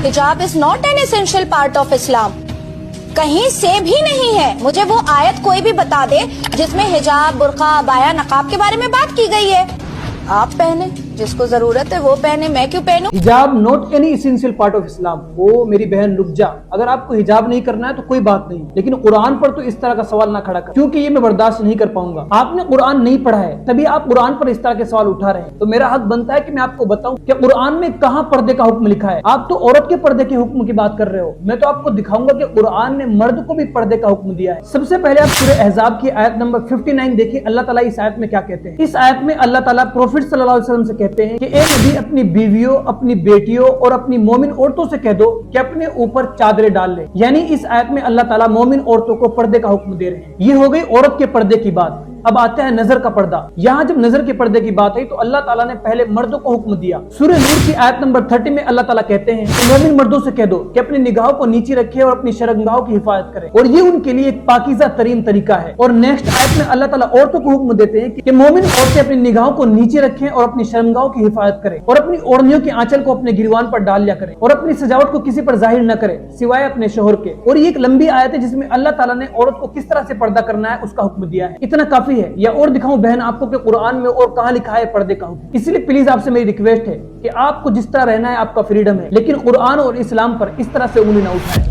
हिजाब is not an essential part of Islam, कहीं से भी नहीं है। मुझे वो आयत कोई भी बता दे जिसमें हिजाब, बुर्का, अबाया, नकाब के बारे में बात की गई है। आप पहने, जिसको जरूरत है वो पहने, मैं क्यों पहनूं? हिजाब not any essential part of Islam. वो मेरी बहन रुक जा, अगर आपको हिजाब नहीं करना है तो कोई बात नहीं, लेकिन कुरान पर तो इस तरह का सवाल ना खड़ा कर, क्योंकि ये मैं बर्दाश्त नहीं कर पाऊंगा। आपने कुरान नहीं पढ़ा है तभी आप कुरान पर इस तरह के सवाल उठा रहे हैं, तो मेरा हक बनता है कि मैं आपको बताऊं कि कुरान में कहां पर्दे का हुक्म लिखा है। आप तो औरत के पर्दे के हुक्म की बात कर रहे हो, मैं तो आपको दिखाऊंगा कि कुरान ने मर्द को भी पर्दे का हुक्म दिया है। सबसे पहले आप सूरह अहज़ाब की आयत नंबर 59 देखिए, अल्लाह ताला इस आयत में क्या कहते हैं। इस आयत में अल्लाह ताला प्रोफेट सल्लल्लाहु अलैहि वसल्लम से कहते हैं कि एक नबी अपनी बीवियों, अपनी बेटियों और अपनी मोमिन औरतों से कह दो कि अपने ऊपर चादरें डाल ले। यानी इस आयत में अल्लाह ताला मोमिन औरतों को पर्दे का हुक्म दे रहे हैं। ये हो गई औरत के पर्दे की बात। अब आता है नजर का पर्दा। यहाँ जब नजर के पर्दे की बात आई तो अल्लाह ताला ने पहले मर्दों को हुक्म दिया। सूरह नूर की आयत नंबर 30 में अल्लाह ताला कहते हैं कि मोमिन मर्दों से कह दो कि अपनी निगाहों को नीचे रखे और अपनी शर्मगाहों की हिफाजत करें, और ये उनके लिए एक पाकीज़ा तरीन तरीका है। और नेक्स्ट आयत में अल्लाह ताला औरतों को हुक्म देते हैं कि मोमिन औरतें अपनी निगाहों को नीचे रखें और अपनी शर्मगाहों की हिफाजत करें, और अपनी ओढ़नियों के आंचल को अपने गिरवान पर डाल लिया करें, और अपनी सजावट को किसी पर जाहिर न करें सिवाय अपने शोहर के। और ये एक लंबी आयत है जिसमें अल्लाह ताला ने औरत को किस तरह से पर्दा करना है उसका हुक्म दिया है। इतना काफी है, या और दिखाऊं बहन आपको कि कुरान में और कहां लिखा है पर्दे का हुक्म। इसलिए प्लीज आपसे मेरी रिक्वेस्ट है कि आपको जिस तरह रहना है आपका फ्रीडम है, लेकिन कुरान और इस्लाम पर इस तरह से उंगली ना उठाएं।